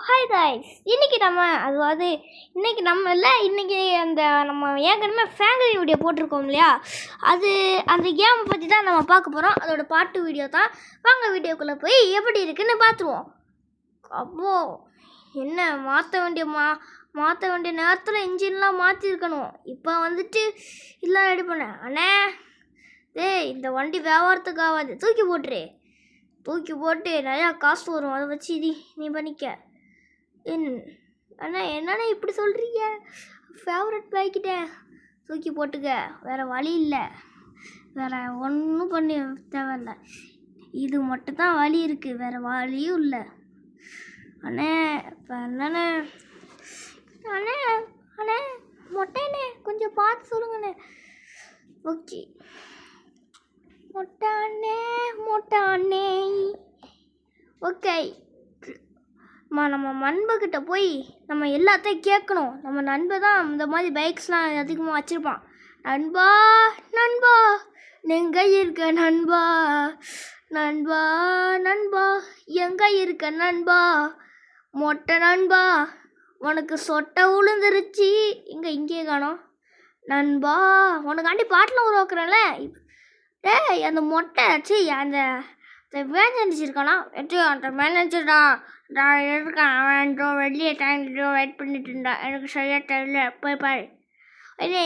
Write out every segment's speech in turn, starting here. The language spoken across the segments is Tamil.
ஹாய் காய்ஸ், இன்றைக்கி நம்ம இல்லை இன்றைக்கி நம்ம ஏற்கனவே ஃபேமிலி வீடியோ போட்டிருக்கோம் இல்லையா, அந்த கேமை பற்றி தான் நம்ம பார்க்க போகிறோம். அதோட பாட்டு வீடியோ தான். வாங்க வீடியோக்குள்ளே போய் எப்படி இருக்குன்னு பார்த்துருவோம். அப்போ என்ன மாற்ற வேண்டிய நேரத்தில் இன்ஜின்லாம் மாற்றிருக்கணும். இப்போ இல்லை ரெடி பண்ணேன். அண்ணே இந்த வண்டி வியாபாரத்துக்கு ஆகாது, தூக்கி போட்டு நிறையா காசு வரும், அதை வச்சு நீ பண்ணிக்க. அண்ணா என்னண்ணா இப்படி சொல்கிறீங்க? ஃபேவரட் பைக்கிட்ட தூக்கி போட்டுக்க, வேறு வழி இல்லை. வேறு ஒன்றும் பண்ணி தேவையில்லை, இது மட்டும்தான் வழி இருக்குது, வேறு வழியும் இல்லை. அண்ணே இப்போ என்னண்ணே அண்ணே மொட்டைண்ணே கொஞ்சம் பார்த்து சொல்லுங்கண்ணே. ஓகே மொட்டாண்ணே ஓகே. நம்ம நண்பர்கிட்ட போய் நம்ம எல்லாத்தையும் கேட்கணும். நம்ம நண்பர் தான் இந்த மாதிரி பைக்ஸ்லாம் அதிகமாக வச்சுருப்பான். நண்பா எங்கே இருக்க நண்பா, எங்கே இருக்க நண்பா, மொட்டை நண்பா உனக்கு சொட்டை விழுந்துருச்சு, இங்கே காணோம் நண்பா. உனக்காண்டி பாட்டில் உருவாக்குறேன்ல, அந்த மொட்டை அந்த மேனேஜர் இருக்கானா, அந்த மேனேஜர்டா நான் இருக்கேன், அவன் வெளியே டைம் வெயிட் பண்ணிட்டு இருந்தா, எனக்கு சரியாக தெரியல, போய் பாரு.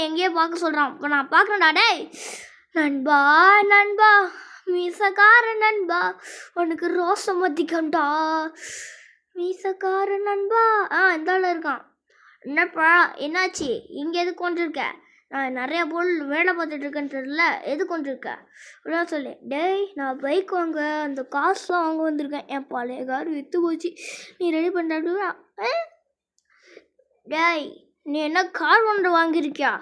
எங்கேயோ பார்க்க சொல்கிறான். இப்போ நான் பார்க்குறேன்டா. நண்பா மீசக்கார நண்பா உனக்கு ரோசம் மதிக்கண்டா, மீசக்கார நண்பா. இந்த இருக்கான். என்னப்பா என்னாச்சு, இங்கே எது கொண்டிருக்க? நான் நிறையா பொருள் வேலை பார்த்துட்ருக்கேன்னு தெரியல, எது கொண்டிருக்க அப்படின்னா சொல்லு. நான் பைக் வாங்க அந்த காசுலாம் வாங்க வந்திருக்கேன். என் பழைய கார் விற்று போச்சு, நீ ரெடி பண்ணிட்டா? நீ என்ன கார் ஒன்று வாங்கியிருக்கியா?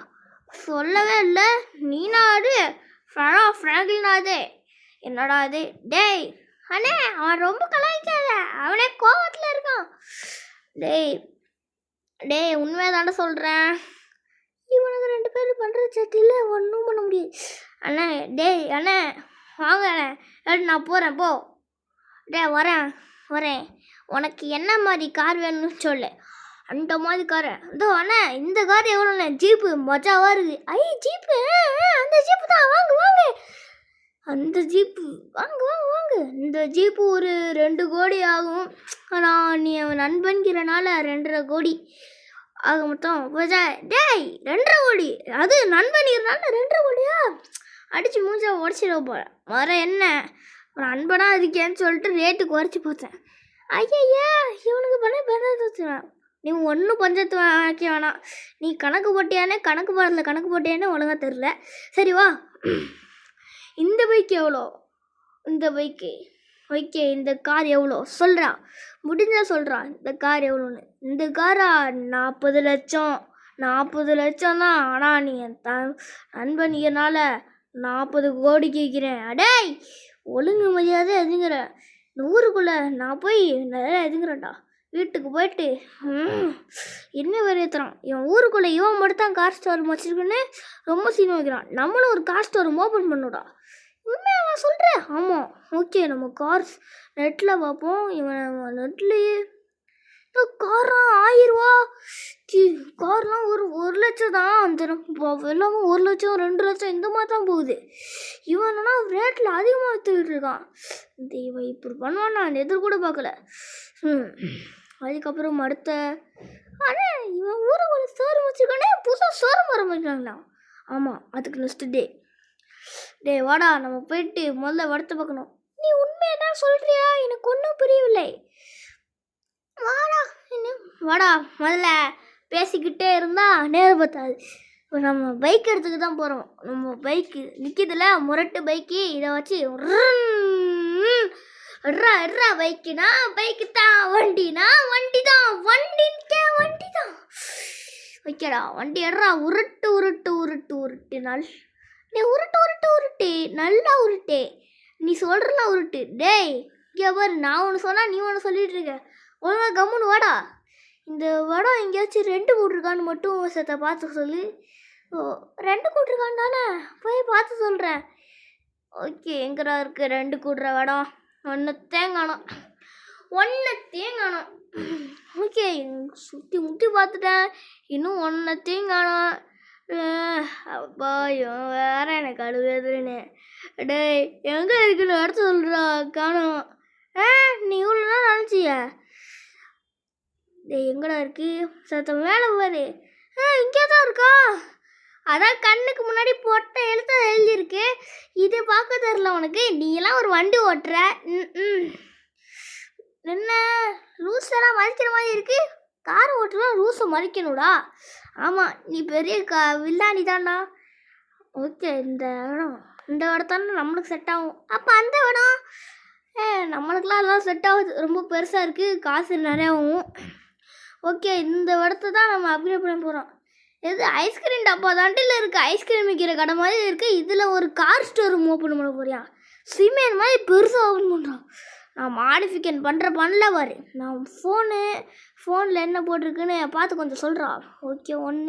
சொல்லவே இல்லை. நீனா அது ஃப்ராங்கில்னா அது என்னடா அது? அண்ணே அவன் ரொம்ப கலாய்க்காத, அவனே கோவத்தில் இருக்கான். உண்மையாக தானே சொல்கிறேன், இவனுக்கு 2 பேர் பண்ணுற சட்டியில் ஒன்றும் பண்ண முடியாது. அண்ணே வாங்க அண்ணே, நான் போகிறேன் போ. வரேன். உனக்கு என்ன மாதிரி கார் வேணும்னு சொல்லு, அந்த மாதிரி கார். அண்ணே இந்த கார் எவ்வளோண்ணே? ஜீப்பு மஜாவாக இருக்குது. ஜீப்பு, அந்த ஜீப்பு தான், வாங்க. அந்த ஜீப்பு வாங்க. இந்த ஜீப்பு ஒரு 2 கோடி ஆகும். ஆனால் நீ அவன் நண்பன்கிறனால 2.5 கோடி ஆக மொத்தம் 2.5 கோடி. அது நண்பனிக்கிறனால 2.5 கோடியா? அடித்து மூஞ்சா உடச்சிட போகிறேன். வர என்ன ஒரு அன்பனாக இருக்கேன்னு சொல்லிட்டு ரேட்டு குறைச்சி பார்த்தேன். ஐயா இவனுக்கு பண்ண நீ ஒன்றும் பஞ்சத்து வைக்க வேணாம். நீ கணக்கு போட்டியானே ஒழுங்காக தெரில. சரி வா. இந்த பைக் எவ்வளோ? இந்த பைக்கு ஓகே. இந்த கார் எவ்வளோ சொல்கிறா? முடிஞ்சா சொல்கிறான். இந்த கார் எவ்வளோன்னு. இந்த காரா 40 லட்சம். 40 லட்சம் தான். ஆனால் நீ என் நண்பனியனால 40 கோடி கேட்குறேன். ஒழுங்கு மரியாதை எதுங்கிற. இந்த ஊருக்குள்ளே நான் போய் நிறையா எதுங்கிறேன்டா. வீட்டுக்கு போயிட்டு என்ன வெறியத்துறான் இவன். ஊருக்குள்ளே இவன் மட்டும் தான் கார் ஸ்டோர் வச்சுருக்குன்னு ரொம்ப சீன் வைக்கிறான். நம்மளும் ஒரு கார் ஸ்டோர் ஓப்பன் பண்ணுடா. உண்மையாக சொல்கிறேன். ஆமாம் ஓகே. நம்ம கார்ஸ் நெட்டில் பார்ப்போம். இவன் நெட்லேயே கார்லாம் 1000 ரூபா. கார்லாம் ஒரு லட்சம் தான். அந்த எல்லாமே 1 லட்சம் 2 லட்சம் இந்த மாதிரி தான் போகுது. இவன் என்னன்னா ரேட்டில் அதிகமாக விற்றுக்கிட்டு இருக்கான். இவன் இப்படி பண்ணுவான் நான் எதிர்கூட பார்க்கல. அதுக்கப்புறம் ஆனால் இவன் ஊருக்கு ஒரு ஷோரூம் வச்சுருக்கானே, புதுசாக ஷோரூம் ஆரம்பிக்கிறாங்களா? ஆமாம், அதுக்கு நெக்ஸ்ட் டே வாடா, நம்ம போயிட்டு முதல்ல வடத்தை பார்க்கணும். நீ உண்மையை தான் சொல்கிறியா? எனக்கு ஒன்றும் புரியவில்லை. வாடா முதல்ல. பேசிக்கிட்டே இருந்தால் நேரம் பார்த்தாது. இப்போ நம்ம பைக் எடுத்துக்கு தான் போகிறோம். நம்ம பைக்கு நிற்கிதுல, முரட்டு பைக்கு. இதை வச்சு பைக்குனா பைக்கு தான், வண்டினா வண்டி தான், வண்டி தான். ஓகேடா வண்டி எட்ரா. உருட்டு நாள். உருட்டு நல்லா உருட்டு. நீ சொல்கிறலாம் உருட்டு. இங்கே பாரு, நான் ஒன்று சொன்னால் நீ ஒன்று சொல்லிட்டு இருக்க. ஒழுங்கா கம்முன்னு வாடா. இந்த வடம் எங்கேயாச்சும் 2 கூட்டிருக்கான்னு மட்டும் சேர்த்த பார்த்து சொல்லு. 2 கூட்டிருக்கான்னு தானே, போய் பார்த்து சொல்கிறேன். ஓகே, எங்கடா இருக்குது 2 கூட்டுற வடம்? ஒன்றுத்தையும் காணோம். ஓகே சுற்றி முட்டி பார்த்துட்டேன், இன்னும் ஒன்றத்தையும் காணோம். அப்பா இவன் வேற எனக்கு அழுகுதுன்னு. டேய் எங்கே இருக்குன்னு அடுத்து சொல்கிறா, காணோம். நீ இவ்வளோ நேரம் அழைச்சிய? டேய் எங்கடா இருக்கு? சத்தம் மேலே பாரு. இங்கே தான் இருக்கா? அதான் கண்ணுக்கு முன்னாடி போட்ட எழுத்த எழுதியிருக்கு. இது பார்க்க தெரில உனக்கு? நீ எல்லாம் ஒரு வண்டி ஓட்டுற. என்ன ரூல்ஸ் எல்லாம் மதிக்கிற மாதிரி இருக்கு? கார் ஓட்டுலாம் ரூல்ஸை மதிக்கணும்டா. ஆமாம், நீ பெரிய வில்லாணி தான்டா. ஓகே, இந்த இடத்தான நம்மளுக்கு செட் ஆகும். அப்போ அந்த இடம் நம்மளுக்கெலாம் எல்லாம் செட் ஆகுது. ரொம்ப பெருசாக இருக்குது, காசு நிறையாவும். ஓகே, இந்த இடத்த தான் நம்ம அப்கிரேட் பண்ண போகிறோம். இது ஐஸ்கிரீம் டப்பா தாண்டில் இருக்குது. ஐஸ்கிரீம் விற்கிற கடை மாதிரி இருக்குது. இதில் ஒரு கார் ஸ்டோர் ஓப்பன் பண்ண போறியா? சிமெண்ட் மாதிரி பெருசாக ஓப்பன் பண்ணுறான். நான் மாடிஃபிகேஷன் பண்ணல பாரு. நான் ஃபோனில் என்ன போட்டிருக்குன்னு பார்த்து கொஞ்சம் சொல்கிறா. ஓகே, 1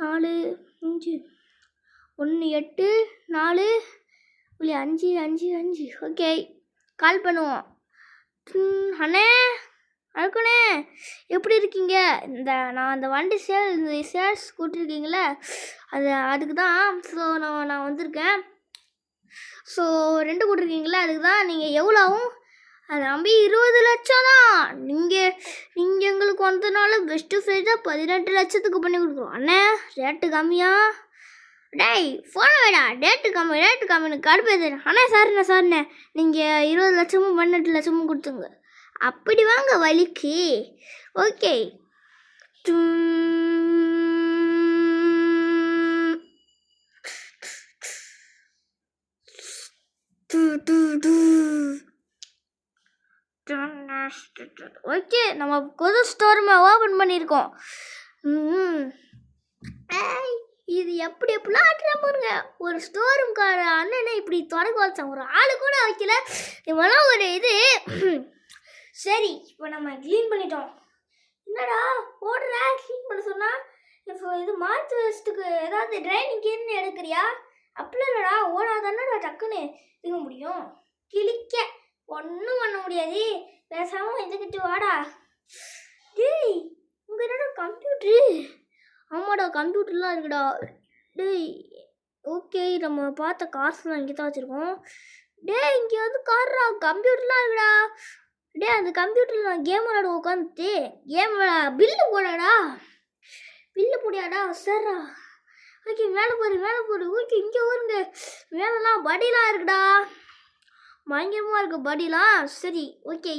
4 5 1 8 4 5 5 5. ஓகே, கால் பண்ணுவோம். அண்ணே அதுக்குண்ணே எப்படி இருக்கீங்க? நான் அந்த வண்டி சேல்ஸ் கூட்டிருக்கீங்களே, அதுக்கு தான். ஸோ நான் வந்திருக்கேன். ஸோ 2 கூட்டிருக்கீங்களே, அதுக்கு தான். நீங்கள் எவ்வளோ ஆகும்? அது நம்பி 20 லட்சம் தான். நீங்கள் எங்களுக்கு வந்ததுனால பெஸ்ட்டு ஃப்ரைஸாக 18 லட்சத்துக்கு பண்ணி கொடுக்குறோம். அண்ணே ரேட்டு கம்மியா? டேய் ஃபோனை வேடா, ரேட்டு கம்மின்னு கடுப்பேது. அண்ணே சாரிண்ணே நீங்கள் 20 லட்சமும் 18 லட்சமும் கொடுத்துங்க. அப்படி வாங்க வலிக்கு. ஓகே, ஓகே, நம்ம புது ஸ்டோருமே ஓப்பன் பண்ணியிருக்கோம். இது எப்படிலாம் ஆட்டுற பாருங்க. ஒரு ஸ்டோரும் அண்ணனை இப்படி தொடக்க வச்சான், ஒரு ஆளு கூட வைக்கல. இவெல்லாம் ஒரு இது. சரி, இப்போ நம்ம க்ளீன் பண்ணிட்டோம். என்னடா ஓடுற? க்ளீன் பண்ண சொன்னா இப்போ இது மாற்று வச்சதுக்கு ஏதாவது ட்ரைனிங் இருந்து எடுக்கிறியா? அப்படிலாம் இல்லைடா, ஓடாதானடா டக்குன்னு இருக்க முடியும். கிளிக்க ஒன்றும் பண்ண முடியாது. பேசாமல் இதுக்கிட்டு வாடா. டேய் உங்கள் என்னடா கம்ப்யூட்ரு? ஆமாடா கம்ப்யூட்டர்லாம் இருக்குடா. டேய் ஓகே, நம்ம பார்த்த கார்ஸ்லாம் இங்கே தான் வச்சுருக்கோம். டேய் இங்கே வந்து கார்ரா, கம்ப்யூட்டர்லாம் இருக்குடா. டே அந்த கம்ப்யூட்டரில் நான் கேம் விளாட உட்காந்துட்டு கேம் பில்லு போடாடா. பில்லு போடியாடா? சரிடா. ஓகே, மேலே போடு. ஓகே, இங்கே வருங்க. மேலெலாம் படிலாம் இருக்குடா, பயங்கரமாக இருக்குது படிலாம். சரி ஓகே,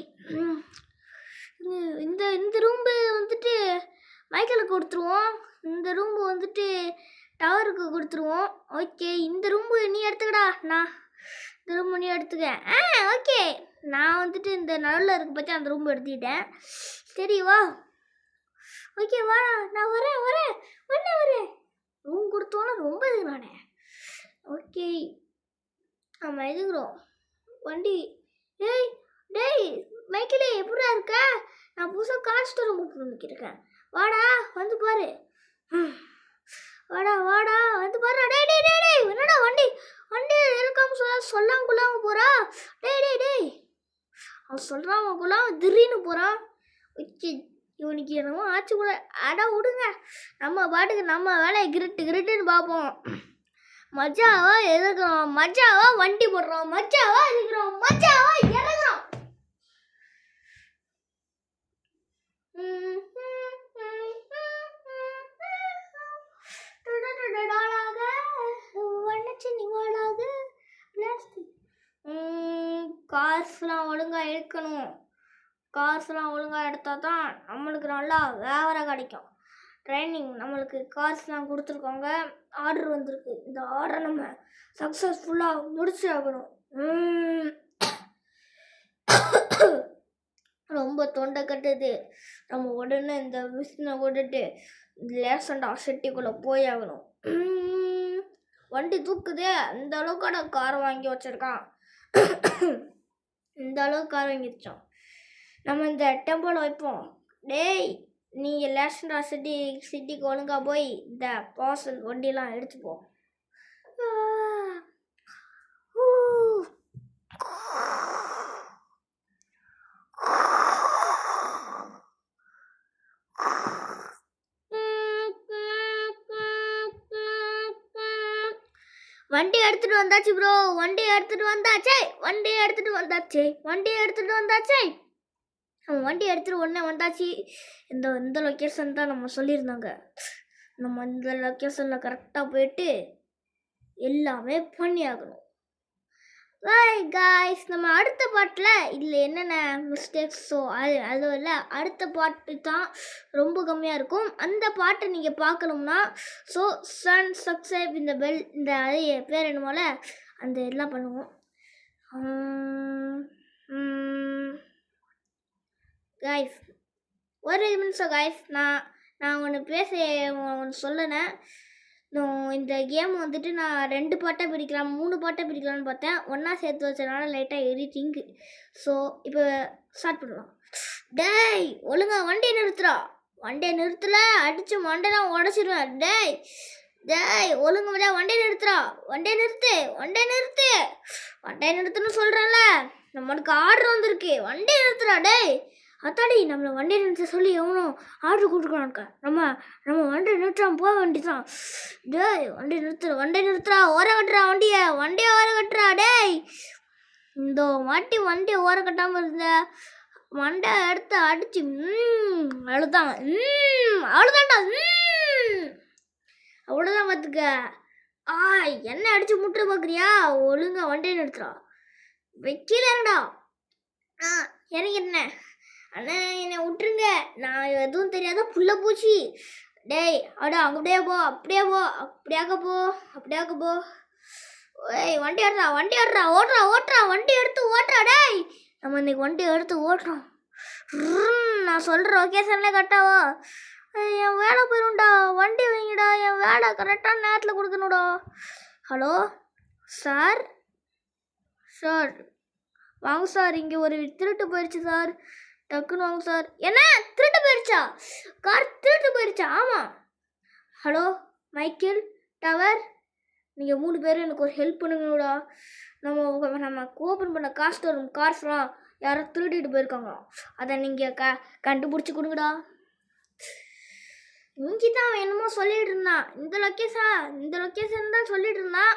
இந்த ரூம்பு வந்துட்டு மைக்கேலுக்கு கொடுத்துருவோம். இந்த ரூம்பு வந்துட்டு டவருக்கு கொடுத்துருவோம். ஓகே, இந்த ரூம்பு நீ எடுத்துக்கடா. நான் இந்த ரூம்பு நீ எடுத்துக்க. ஓகே, நான் வந்துட்டு இந்த நடுவில் இருக்க பற்றி அந்த ரூம்பு எடுத்துக்கிட்டேன். சரி வா. ஓகே வா, நான் வரேன். ரூம் கொடுத்தோன்னா ரொம்ப இது நானே. ஓகே, நம்ம எதுக்குறோம் வண்டி. டேய் மைக்கிலே எப்படா இருக்க? நான் புதுசாக கார் ஸ்டோர் ஓப்பன் பண்ணிக்கிருக்கேன். வாடா வந்து பாரு. வாடா வந்து பாரு. டேய் என்னடா வண்டி இருக்காம சொல்லாம கொள்ளாம போறா? டேய் அவன் சொல்கிறான் கொள்ளாம திடீர்னு போகிறான். ஓகே, இவனுக்கு என்னமோ ஆச்சு கூட. அடா விடுங்க, நம்ம பாட்டுக்கு நம்ம வேலையை கிரிட்டுன்னு பார்ப்போம். மஜாவா எதுக்குறோம், மஜாவா வண்டி போடுறோம், மஜாவா இருக்கிறோம், மஜாவா இறங்குறோம். காசுலாம் ஒழுங்காக எடுக்கணும். காசுலாம் ஒழுங்காக எடுத்தால் தான் நம்மளுக்கு நல்லா வேலை கிடைக்கும். ட்ரைனிங் நம்மளுக்கு காசுலாம் கொடுத்துருக்கோங்க. ஆர்டர் வந்திருக்கு. இந்த ஆர்டரை நம்ம சக்ஸஸ்ஃபுல்லாக முடிச்சு ஆகணும். ரொம்ப தொண்டை கட்டுது. நம்ம உடனே இந்த மிஷினை விட்டுட்டு லேசண்டா செட்டிக்குள்ளே போய் ஆகணும். வண்டி தூக்குதே, அந்த அளவுக்கான காரை வாங்கி வச்சுருக்கான். இந்த அளவுக்கு கார் வாங்கிச்சோம். நம்ம இந்த டெம்போவில் வைப்போம். டேய் நீங்கள் லேசண்டா சிட்டிக்கு ஒழுங்காக போய் இந்த பார்சல் வண்டியெல்லாம் எடுத்துப்போம். வண்டி எடுத்துட்டு வந்தாச்சு ப்ரோ, வண்டி எடுத்துட்டு வந்தாச்சே, வண்டி எடுத்துட்டு வந்தாச்சே, வண்டி எடுத்துட்டு வந்தாச்சே. அவன் வண்டி எடுத்துட்டு உடனே வந்தாச்சு. இந்த லொக்கேஷன் தான் நம்ம சொல்லியிருந்தாங்க. நம்ம இந்த லொக்கேஷனில் கரெக்டாக போயிட்டு எல்லாமே பண்ணி ஆகணும். காய்ஸ், நம்ம அடுத்த பாட்டில் இதில் என்னென்ன மிஸ்டேக்ஸோ அது இல்லை, அடுத்த பாட்டு தான் ரொம்ப கம்மியாக இருக்கும். அந்த பாட்டை நீங்கள் பார்க்கணும்னா சப்ஸ்கிரைப் இந்த பெல் இந்த அது பேர் என்னமோல அந்த எல்லாம் பண்ணுவோம். காய்ஸ் ஒரு நிமிஷம் காய்ஸ், நான் ஒன்று சொல்லணேன். இந்த கேம் வந்துட்டு நான் 2 பாட்டாக பிரிக்கலாம் 3 பாட்டாக பிரிக்கலாம்னு பார்த்தேன். ஒன்றா சேர்த்து வச்சதுனால லைட்டாக எடிட்டிங்கு. ஸோ இப்போ ஸ்டார்ட் பண்ணலாம். டேய் ஒழுங்கா வண்டியை நிறுத்துறா, வண்டியை நிறுத்தல அடித்து மண்டைலாம் உடச்சிடுவேன். டேய் ஒழுங்கு வண்டியை நிறுத்துறா, வண்டியை நிறுத்து, வண்டியை நிறுத்து, வண்டியை நிறுத்துன்னு சொல்கிறேன்ல. நம்மளுக்கு ஆர்டர் வந்திருக்கு, வண்டியை நிறுத்துறா. டேய் அத்தாடி, நம்மளை வண்டியை நிறுத்த சொல்லி எவனும் ஆர்டர் கொடுக்கலாம்க்கா. நம்ம வண்டியை நிறுத்தாம போக வேண்டியதான். டேய் வண்டியை நிறுத்துறா, ஓர கட்டுறா, வண்டியை ஓர கட்டுறா. டேய் இந்த வாட்டி வண்டியை ஓர கட்டாமல் இருந்த வண்டியை எடுத்து அடிச்சு அழுதான். அவ்வளோதான்டா, அவ்வளோதான் பார்த்துக்க. என்ன அடிச்சு முட்டுற பார்க்குறியா? ஒழுங்கா வண்டியை நிறுத்துறா. வைக்கலடா. எனக்கு என்ன அண்ணா, என்னை விட்டுருங்க, நான் எதுவும் தெரியாத புள்ள பூச்சி. டேய் அப்படியே போ, அப்படியாக போ. ஏய் வண்டி எடுறா, ஓட்டுறா, வண்டி எடுத்து ஓட்டுறா. டேய் நம்ம இன்னைக்கு வண்டி எடுத்து ஓட்டுறோம். நான் சொல்கிற லொக்கேஷன்லேயே கரெக்டாவா? என் வேலை போயிடும்டா, வண்டி வைங்கடா, என் வேலை கரெக்டான நேரத்தில் கொடுக்கணும்டா. ஹலோ சார், வாங்க சார், இங்கே ஒரு திருட்டு போயிடுச்சு சார், டக்குன்னு வாங்க சார். என்ன திருட்டு போயிடுச்சா? கார் திருட்டு போயிடுச்சா? ஆமாம். ஹலோ மைக்கேல் டவர், நீங்கள் 3 பேரும் எனக்கு ஒரு ஹெல்ப் பண்ணுங்கடா. நம்ம ஓப்பன் பண்ண கார்ஸ்லாம் யாரோ திருடிட்டு போயிருக்காங்களா, அதை நீங்கள் கண்டுபிடிச்சி கொடுங்கடா. இஞ்சி தான் என்னமோ சொல்லிட்டு இருந்தான். இந்த லொக்கேஷன் தான் சொல்லிட்டு இருந்தான்.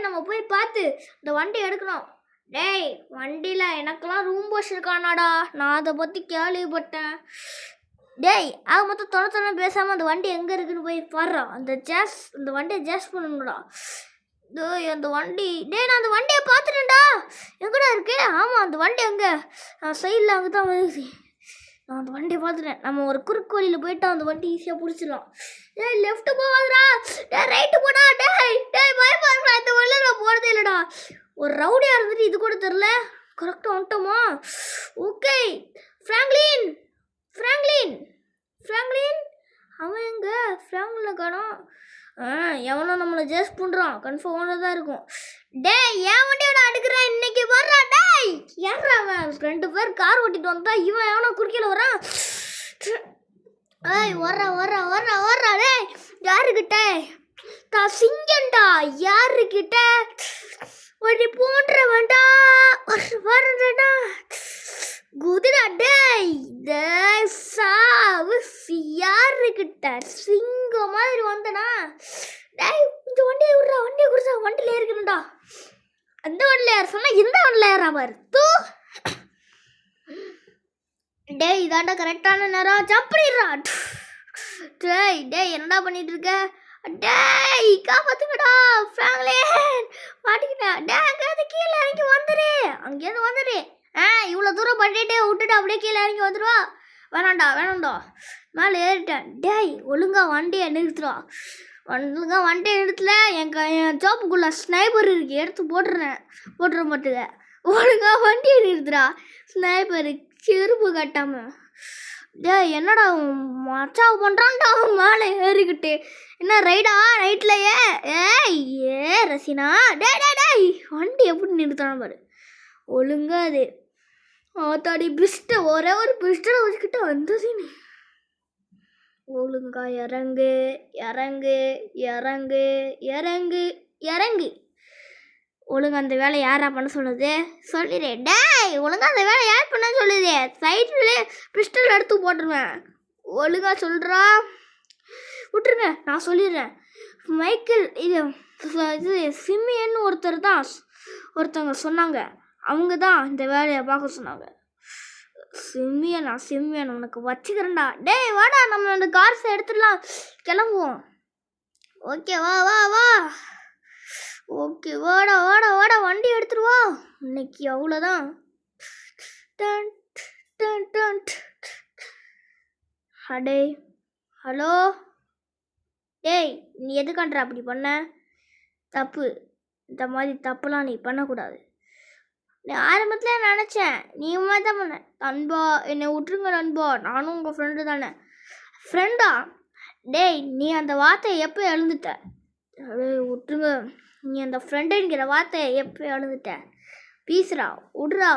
நம்ம போய் பார்த்து இந்த வண்டி எடுக்கணும். டேய் வண்டியில் எனக்கெல்லாம் ரூம் போஸ் இருக்கானாடா, நான் அதை பற்றி கேள்விப்பட்டேன். டேய் மொத்தம் தொலை பேசாமல் அந்த வண்டி எங்கே இருக்குன்னு போய் பாடுறான். அந்த வண்டியை ஜாஸ் பண்ணணும்டா. டேய் அந்த வண்டி, நான் அந்த வண்டியை பார்த்துட்டேன்டா. எங்கடா இருக்கு? ஆமாம் அந்த வண்டி எங்கே? சைடில் அங்கே தான் வருது. நான் அந்த வண்டியை பார்த்துட்டேன். நம்ம ஒரு குறுக்கு வழியில் போயிட்டா அந்த வண்டி ஈஸியாக பிடிச்சிடலாம். டேய் லெஃப்ட் போகாதடா, ரைட்டு போடா. டேய் பயமா இருக்கா, இந்த வழியில் நான் போகிறதே இல்லைடா. ஒரு ரவுடியாக இருந்துட்டு இது கூட தெரில. கரெக்டாக வந்துட்டோமா? ஓகே. ஃப்ராங்க்லின் அவன் எங்கே? ஃப்ராங்க்லின் காணோம். எவனோ நம்மளை ஜேஸ் பண்ணுறான், கன்ஃபார்மாக தான் இருக்கும். டேய் ஏன் வண்டியோட அடுக்கிறேன் இன்னைக்கு வர்றா. டேய் ஏறா, அவன் 2 பேர் கார் ஓட்டிட்டு வந்தா இவன் எவனோ குறுக்கில வரான். வர்றா. டேய் யாருக்கிட்ட? சிங்கண்டா. யாருக்கிட்ட? ஒரு போன்ற வேண்டா வரடா குதிரா. டேய் யாருக்கிட்ட? சிங்கம் மாதிரி வந்தனா. டேய் இந்த வண்டியை விட்றா, வண்டியில் ஏறிக்கணும்டா. அந்த வண்டியில் ஏற சொன்னா இந்த வண்டியில் ஏறா பாரு. டேய் இதாண்டா கரெக்டான நேரம், ஜம்ப் பண்ணிடுறா. டேய் என்னடா பண்ணிட்டு இருக்க? டேய் காப்பாத்துங்கடா, ஃப்ராங்க்லின் மாட்டிக்கிட்டேன். டேய் அங்கேருந்து கீழே இறங்கி வந்துடு. இவ்வளோ தூரம் பண்ணிட்டு விட்டுட்டு அப்படியே கீழே இறங்கி வந்துடுவா. வேணாண்டா மேலே ஏறிட்டேன். டேய் ஒழுங்கா வண்டியை நிறுத்துறா. வண்டியை நிறுத்தல, என் ஜாப்புக்குள்ளே ஸ்னைப்பர் இருக்கு, எடுத்து போட்டுற மாட்டுங்க. ஒழுங்கா வண்டியை நிறுத்துறா. ஸ்னைப்பரு செருப்பு கட்டாம. டேய் என்னடா மச்சாவு பண்ணுறான்டா மேலே ஏறிக்கிட்டு. என்ன ரைட்லையே? ரசினா. டேய் வண்டி எப்படி நிறுத்தான பாரு. ஒழுங்கா அது ஆத்தாடி ஒரே ஒரு பிஸ்டலை வச்சுக்கிட்டு வந்தது. ஒழுங்கா இறங்கு. ஒழுங்கா அந்த வேலை யாரா பண்ண சொல்லுது? சொல்லிடு. டேய் ஒழுங்கா அந்த வேலை யார் பண்ண சொல்லுது? சைட்லேயே பிஸ்டல் எடுத்து போட்டுருவேன். ஒழுங்கா சொல்கிறா. விட்டுருங்க, நான் சொல்லிடுறேன். மைக்கேல் இது இது சிமியன்னு ஒருத்தவங்க சொன்னாங்க. அவங்க தான் இந்த வேலையை பார்க்க சொன்னாங்க. சிமியன் உனக்கு வச்சுக்கிறேன்டா. டேய் வாடா, நம்ம அந்த கார்ஸை எடுத்துடலாம், கிளம்புவோம். ஓகே வா வா வா. ஓகே வாடா வாடா வாடா, வண்டி எடுத்துருவா. இன்னைக்கு அவ்வளோதான். அடே ஹலோ. டேய் நீ எதுக்காண்ட்ற அப்படி பண்ண? தப்பு. இந்த மாதிரி தப்புலாம் நீ பண்ணக்கூடாது. நீ ஆரம்பத்தில் நினச்சேன் நீ மாதிரி தான் பண்ண. நண்பா என்னை விட்டுருங்க நண்பா, நானும் உங்கள் ஃப்ரெண்டு தானே. ஃப்ரெண்டா? டேய் நீ அந்த வார்த்தையை எப்போ எழுந்துட்ட? டேய் விட்டுருங்க, நீ அந்த ஃப்ரெண்டுங்கிற வார்த்தையை எப்போ எழுந்துட்ட? ப்ளீஸ்ரா விட்றா.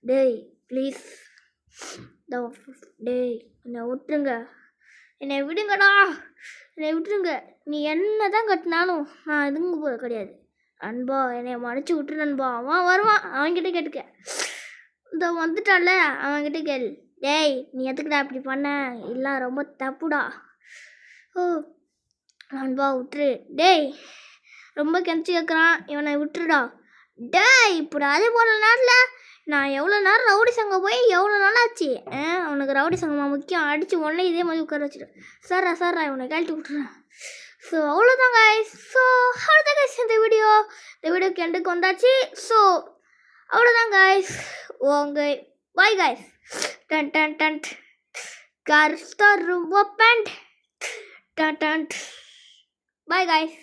டேய் ப்ளீஸ். டேய் என்னை விட்டுருங்க, என்னை விடுங்கடா, என்னை விட்டுருங்க. நீ என்ன தான் கட்டினாலும் நான் எதுங்க போக கிடையாது. நண்பா என்னை மறைச்சி விட்டுரு நண்பா. அவன் வருவான், அவன்கிட்ட கேட்டுக்க. இந்த வந்துட்டான்ல, அவன்கிட்ட கேள். டேய் நீ எதுக்குடா இப்படி பண்ண? இல்லை ரொம்ப தப்புடா. ஓ நண்பா விட்டுரு. டேய் ரொம்ப கெஞ்சி கேட்குறான், இவனை விட்டுருடா. டேய் இப்படி அதே போல நேரத்தில் நான் எவ்வளோ நேரம் ரவுடி சங்கம் போய் எவ்வளோ நாள் ஆச்சு? அவனுக்கு ரவுடி சங்கமாக முக்கியம், அடித்து உடனே இதே மாதிரி உட்கார வச்சுட்டேன். சாரா இவனை கழட்டி விட்டுறேன். ஸோ அவ்வளோதான் கைஸ். ஸோ அவ்வளோதான் கைஸ், இந்த வீடியோக்கு எண்டுக்கு வந்தாச்சு. ஸோ அவ்வளோதான் கைஸ். உங்கள் பாய் கைஸ். டன் கார் ஸ்டார் ஓப்பன். Bye guys.